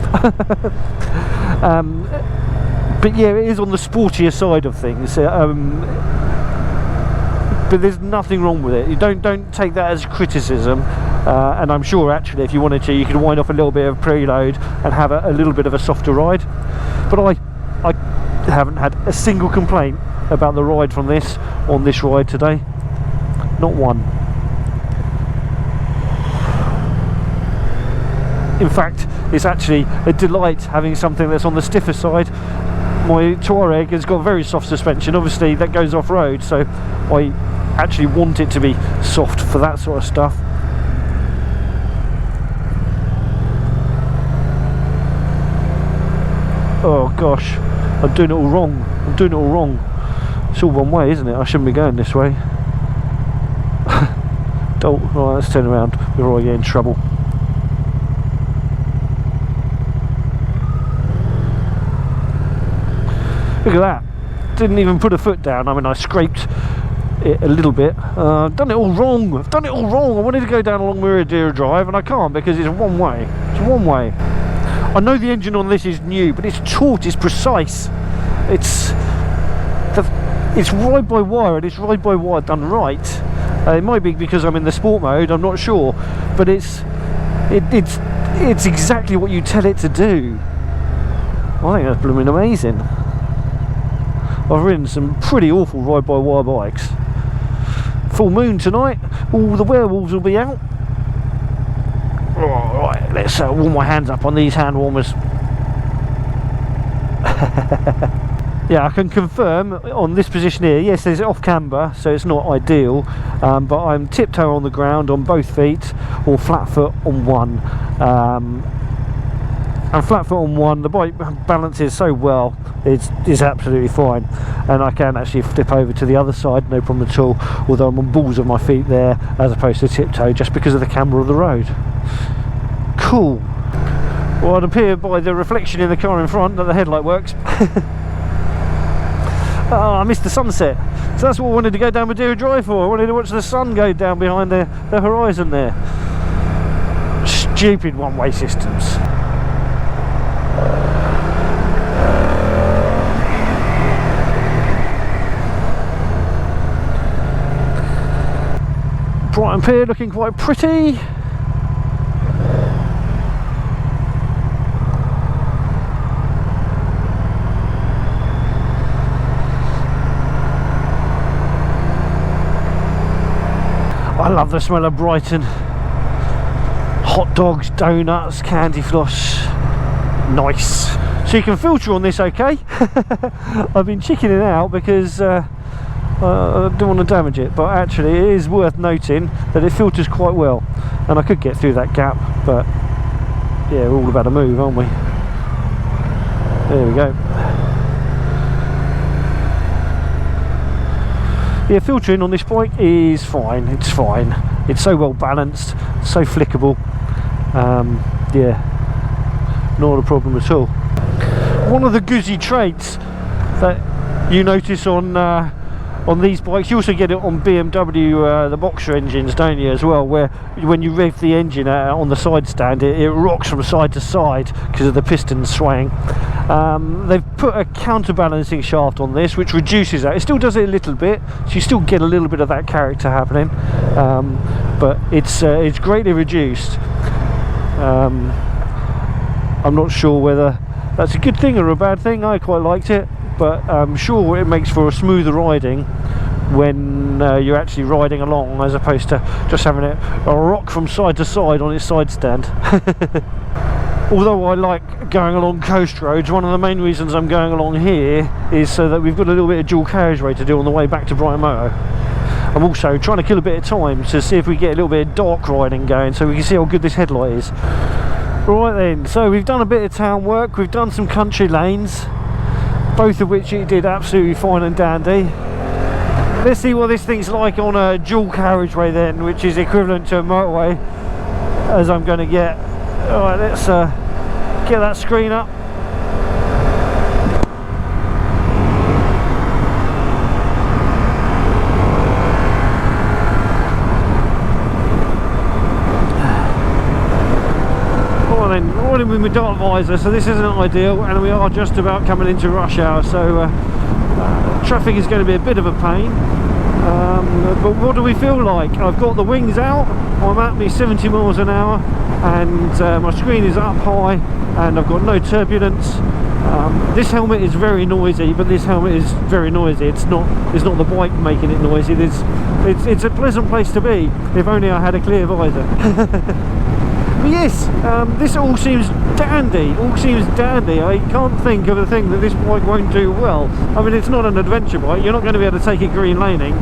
them. But yeah, it is on the sportier side of things. But there's nothing wrong with it. You don't take that as criticism. And I'm sure actually if you wanted to, you could wind off a little bit of preload and have a little bit of a softer ride. But I haven't had a single complaint about the ride from this on this ride today. Not one. In fact, it's actually a delight having something that's on the stiffer side. My Tuareg has got very soft suspension. Obviously that goes off-road, so I actually want it to be soft for that sort of stuff. Oh gosh, I'm doing it all wrong. I'm doing it all wrong. It's all one way, isn't it? I shouldn't be going this way. Oh, right, let's turn around before I get in trouble. Look at that. Didn't even put a foot down. I mean, I scraped it a little bit. I've done it all wrong. I've done it all wrong. I wanted to go down along Madeira Drive and I can't because it's one way. It's one way. I know the engine on this is new, but it's taut, it's precise. It's ride by wire, and it's ride by wire done right. It might be because I'm in the sport mode, I'm not sure, but it's exactly what you tell it to do. I think that's blooming amazing. I've ridden some pretty awful ride by wire bikes. Full moon tonight, all the werewolves will be out. Oh, right, let's warm my hands up on these hand warmers. Yeah, I can confirm on this position here, yes, there's off camber, so it's not ideal, but I'm tiptoe on the ground on both feet, or flat foot on one. And flat foot on one, the bike balances so well, it's absolutely fine, and I can actually flip over to the other side, no problem at all, although I'm on balls of my feet there, as opposed to tiptoe, just because of the camber of the road. Cool. Well, I'd appear by the reflection in the car in front that the headlight works. Oh, I missed the sunset. So that's what I wanted to go down Madeira Drive for. I wanted to watch the sun go down behind the horizon there. Stupid one-way systems. Brighton Pier looking quite pretty. I love the smell of Brighton. Hot dogs, donuts, candy floss. Nice. So you can filter on this okay. I've been chickening out because I don't want to damage it, but actually it is worth noting that it filters quite well, and I could get through that gap, but yeah, we're all about to move, aren't we? There we go. Yeah, filtering on this bike is fine. It's fine. It's so well balanced, so flickable. Yeah, not a problem at all. One of the Guzzi traits that you notice on these bikes, you also get it on BMW, the Boxer engines, don't you, as well, where when you rev the engine on the side stand, it rocks from side to side because of the pistons swaying. They've put a counterbalancing shaft on this which reduces that. It still does it a little bit, so you still get a little bit of that character happening, but it's greatly reduced. I'm not sure whether that's a good thing or a bad thing. I quite liked it, but I'm sure it makes for a smoother riding when you're actually riding along, as opposed to just having it rock from side to side on its side stand. Although I like going along coast roads, one of the main reasons I'm going along here is so that we've got a little bit of dual carriageway to do on the way back to Brighton Moto. I'm also trying to kill a bit of time to see if we get a little bit of dark riding going, so we can see how good this headlight is. Right then, so we've done a bit of town work, we've done some country lanes, both of which it did absolutely fine and dandy. Let's see what this thing's like on a dual carriageway then, which is equivalent to a motorway, as I'm going to get. Alright, let's get that screen up. Riding with my dark visor, so this isn't ideal, and we are just about coming into rush hour, so traffic is going to be a bit of a pain, but what do we feel like? I've got the wings out, I'm at me 70 miles an hour, and my screen is up high, and I've got no turbulence. This helmet is very noisy, but this helmet is very noisy. It's not the bike making it noisy. It's a pleasant place to be, if only I had a clear visor. Yes, this all seems dandy, I can't think of a thing that this bike won't do well. I mean, it's not an adventure bike, you're not going to be able to take it green laning,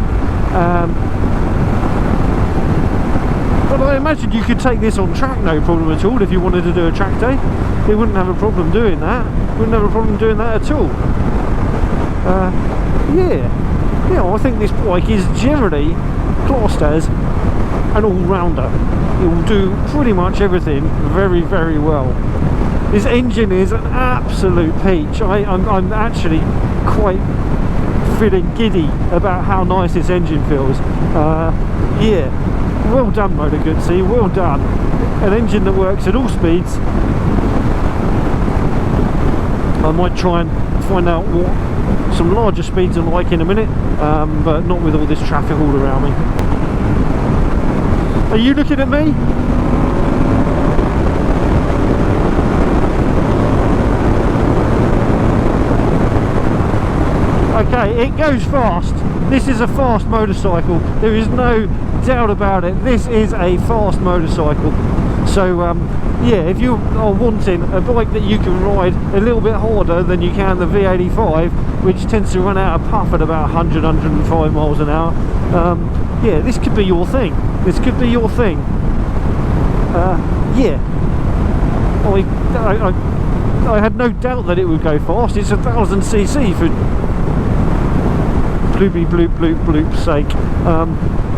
but I imagine you could take this on track no problem at all if you wanted to do a track day. You wouldn't have a problem doing that, at all. Yeah, I think this bike is generally classed as an all-rounder. It will do pretty much everything very, very well. This engine is an absolute peach. I'm actually quite feeling giddy about how nice this engine feels. Yeah, well done Moto Guzzi, well done. An engine that works at all speeds. I might try and find out what some larger speeds are like in a minute, but not with all this traffic all around me. Are you looking at me? Okay, it goes fast. This is a fast motorcycle. There is no doubt about it. This is a fast motorcycle. So yeah, if you are wanting a bike that you can ride a little bit harder than you can the V85, which tends to run out of puff at about 100-105 miles an hour, yeah, this could be your thing. This could be your thing. Yeah, I had no doubt that it would go fast. It's 1000cc for bloopy bloop bloop bloop's sake.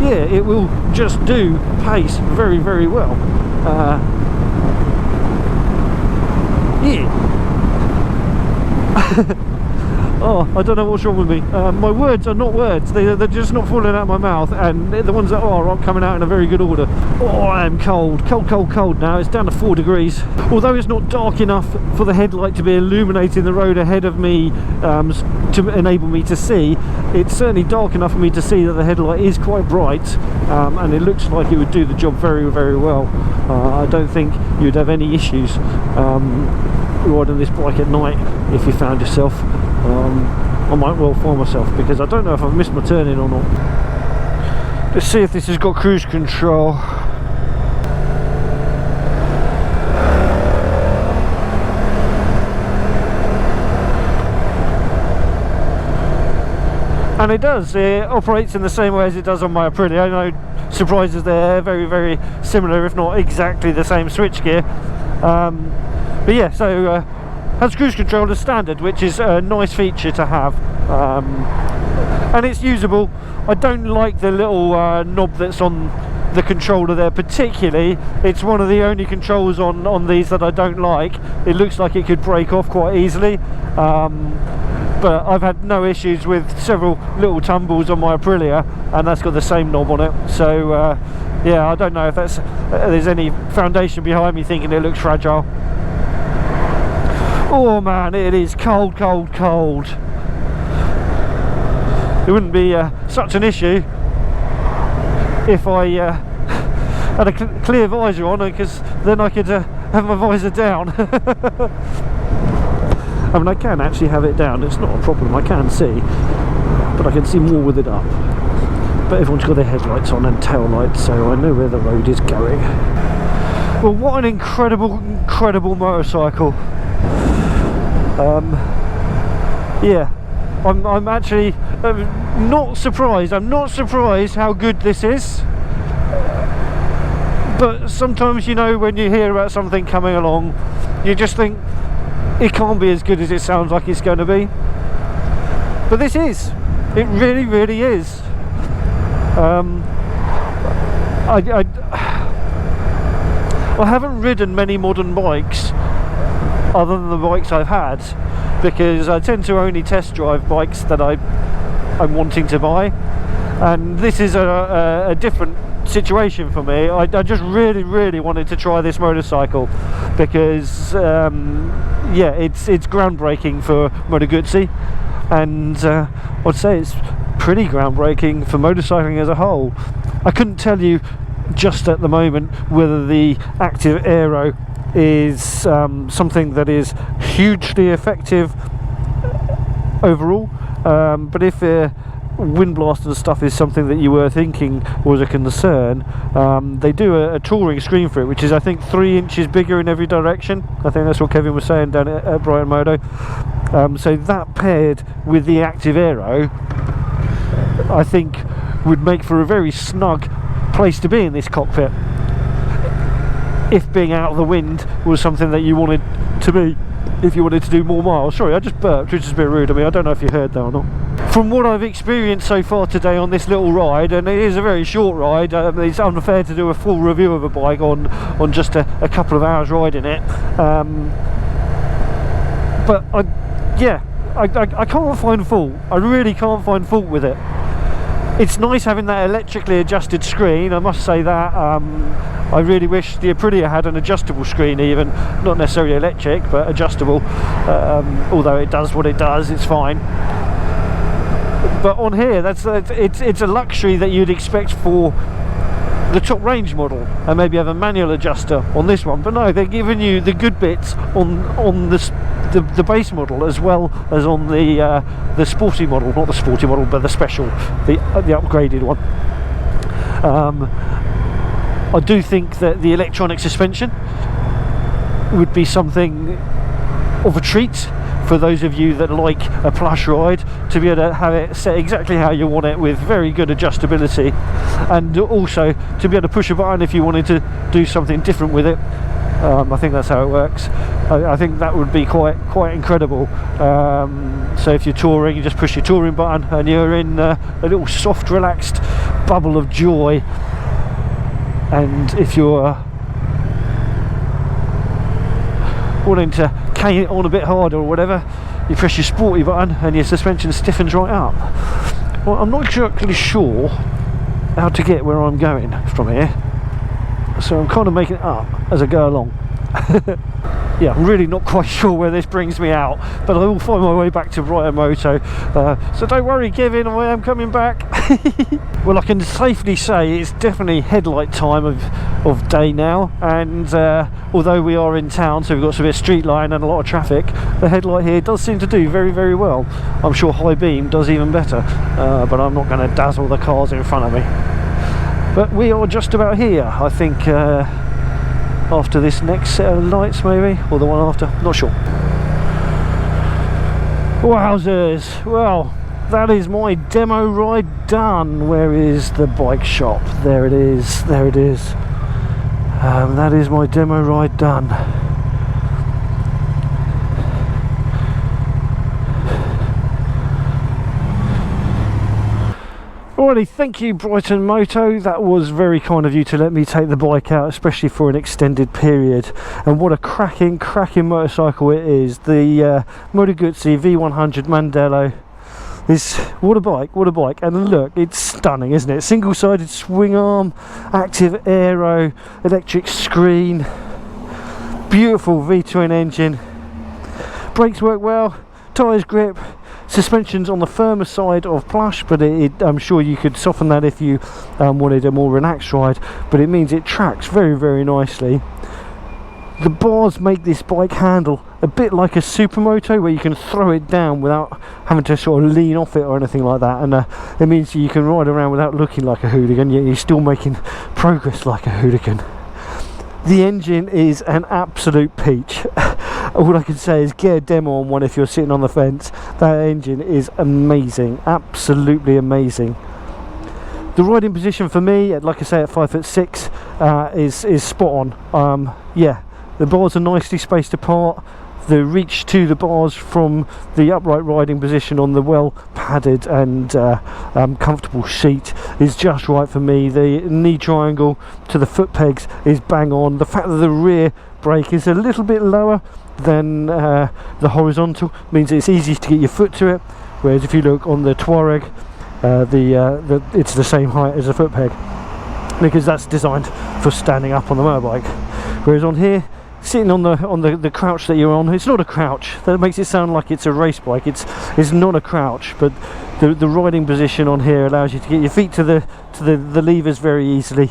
Yeah, it will just do pace very, very well. Yeah. Oh, I don't know what's wrong with me. My words are not words, they're just not falling out of my mouth, and the ones that are aren't coming out in a very good order. Oh, I am cold now. It's down to 4 degrees. Although it's not dark enough for the headlight to be illuminating the road ahead of me to enable me to see, it's certainly dark enough for me to see that the headlight is quite bright, and it looks like it would do the job very, very well. I don't think you'd have any issues riding this bike at night if you found yourself. I might well find myself, because I don't know if I've missed my turning or not. Let's see if this has got cruise control. And it does, it operates in the same way as it does on my Aprilia. No surprises there, very, very similar, if not exactly the same switchgear. But yeah, so has cruise control as standard, which is a nice feature to have. And it's usable. I don't like the little knob that's on the controller there particularly. It's one of the only controls on these that I don't like. It looks like it could break off quite easily. But I've had no issues with several little tumbles on my Aprilia, and that's got the same knob on it. So yeah, I don't know if there's any foundation behind me thinking it looks fragile. Oh man, it is cold, cold, cold. It wouldn't be such an issue if I had a clear visor on, because then I could have my visor down. I mean, I can actually have it down, it's not a problem, I can see, but I can see more with it up. But everyone's got their headlights on and tail lights, so I know where the road is going. Well, what an incredible, incredible motorcycle. Yeah, I'm actually not surprised. I'm not surprised how good this is. But sometimes, you know, when you hear about something coming along, you just think it can't be as good as it sounds like it's going to be. But this is. It really, really is. I haven't ridden many modern bikes other than the bikes I've had, because I tend to only test drive bikes that I'm wanting to buy, and this is a different situation for me. I just really wanted to try this motorcycle because yeah, it's groundbreaking for Moto Guzzi, and I'd say it's pretty groundbreaking for motorcycling as a whole. I couldn't tell you just at the moment whether the active aero is something that is hugely effective overall, but if wind blast and stuff is something that you were thinking was a concern, they do a touring screen for it, which is I think 3 inches bigger in every direction. I think that's what Kevin was saying down at Brighton Moto. So that paired with the active aero, I think would make for a very snug place to be in this cockpit, if being out of the wind was something that you wanted to be, if you wanted to do more miles. Sorry, I just burped, which is a bit rude of me. I don't know if you heard that or not. From what I've experienced so far today on this little ride, and it is a very short ride, it's unfair to do a full review of a bike on just a couple of hours riding it, but I can't find fault. I really can't find fault with it. It's nice having that electrically adjusted screen, I must say that. I really wish the Aprilia had an adjustable screen, even not necessarily electric but adjustable, although it does what it does, it's fine. But on here, it's a luxury that you'd expect for the top range model, and maybe have a manual adjuster on this one. But no, they're giving you the good bits on the base model as well as on the sporty model, not the sporty model but the special, the upgraded one. I do think that the electronic suspension would be something of a treat for those of you that like a plush ride, to be able to have it set exactly how you want it with very good adjustability, and also to be able to push a button if you wanted to do something different with it. I think that's how it works. I think that would be quite incredible. So if you're touring, you just push your touring button and you're in a little soft relaxed bubble of joy. And if you're wanting to cane it on a bit harder or whatever, you press your sporty button and your suspension stiffens right up. Well, I'm not exactly sure how to get where I'm going from here, so I'm kind of making it up as I go along. Yeah, I'm really not quite sure where this brings me out, but I will find my way back to Brighton Moto, so don't worry Kevin, I am coming back. Well, I can safely say it's definitely headlight time of day now, and although we are in town, so we've got some bit of street line and a lot of traffic, the headlight here does seem to do very, very well. I'm sure high beam does even better, but I'm not going to dazzle the cars in front of me. But we are just about here, I think. After this next set of lights, maybe, or the one after, not sure. Wowzers! Well, that is my demo ride done. Where is the bike shop? There it is, there it is. That is my demo ride done. Alrighty, thank you Brighton Moto, that was very kind of you to let me take the bike out, especially for an extended period. And what a cracking motorcycle it is. The Moto Guzzi V100 Mandello is, what a bike, and look, it's stunning, isn't it? Single-sided swing arm, active aero, electric screen, beautiful V twin engine, brakes work well, tyres grip, suspension's on the firmer side of plush, but I'm sure you could soften that if you wanted a more relaxed ride, but it means it tracks very nicely. The bars make this bike handle a bit like a supermoto, where you can throw it down without having to sort of lean off it or anything like that, and it means you can ride around without looking like a hooligan, yet you're still making progress like a hooligan. The engine is an absolute peach. All I can say is get a demo on one if you're sitting on the fence. That engine is amazing, absolutely amazing. The riding position for me, like I say, at 5'6", is spot on. Yeah, the bars are nicely spaced apart. The reach to the bars from the upright riding position on the well padded and comfortable seat is just right for me. The knee triangle to the foot pegs is bang on. The fact that the rear brake is a little bit lower than the horizontal means it's easy to get your foot to it, whereas if you look on the Tuareg, it's the same height as the foot peg, because that's designed for standing up on the motorbike. Whereas on here, sitting on the crouch that you're on, it's not a crouch. That makes it sound like it's a race bike. It's not a crouch, but the riding position on here allows you to get your feet to the levers very easily.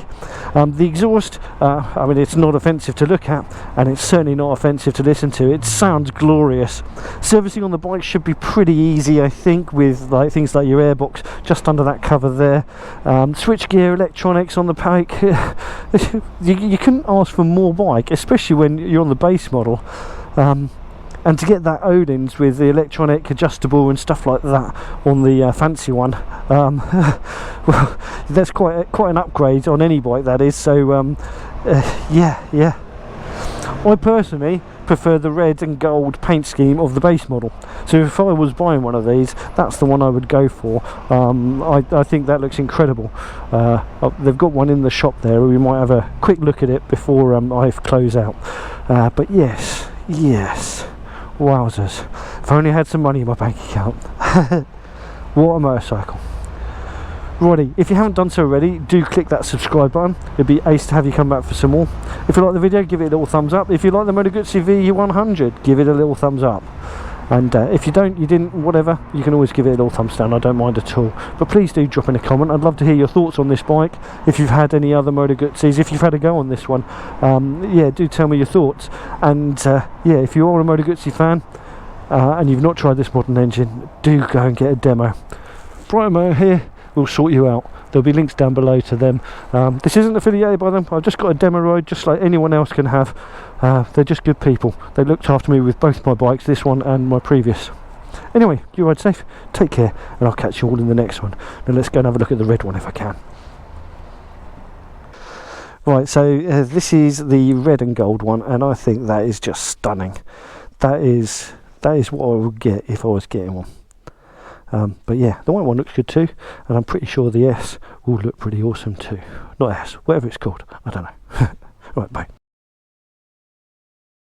The exhaust, I mean, it's not offensive to look at, and it's certainly not offensive to listen to. It sounds glorious. Servicing on the bike should be pretty easy, I think, with like things like your airbox just under that cover there. Switchgear electronics on the bike. You couldn't ask for more bike, especially when you're on the base model. And to get that Odin's with the electronic adjustable and stuff like that on the fancy one, well, that's quite an upgrade on any bike, that is. So yeah, I personally prefer the red and gold paint scheme of the base model, so if I was buying one of these, that's the one I would go for. I think that looks incredible. They've got one in the shop there. We might have a quick look at it before I close out. But yes, wowzers, if I only had some money in my bank account. What a motorcycle. Righty, if you haven't done so already, do click that subscribe button. It'd be ace to have you come back for some more. If you like the video, give it a little thumbs up. If you like the Moto Guzzi V100, give it a little thumbs up. And if you don't, you didn't, whatever, you can always give it a little thumbs down. I don't mind at all. But please do drop in a comment. I'd love to hear your thoughts on this bike. If you've had any other Moto Guzzis, if you've had a go on this one, yeah, do tell me your thoughts. And yeah, if you are a Moto Guzzi fan and you've not tried this modern engine, do go and get a demo. Brighton Moto here. We'll sort you out. There'll be links down below to them. This isn't affiliated by them. I've just got a demo ride just like anyone else can have. They're just good people. They looked after me with both my bikes, this one and my previous. Anyway, you ride safe, take care, and I'll catch you all in the next one. Now let's go and have a look at the red one if I can. Right, so this is the red and gold one, and I think that is just stunning. That is what I would get if I was getting one. But yeah, the white one looks good too, and I'm pretty sure the S will look pretty awesome too. Not S, whatever it's called, I don't know. Right, bye.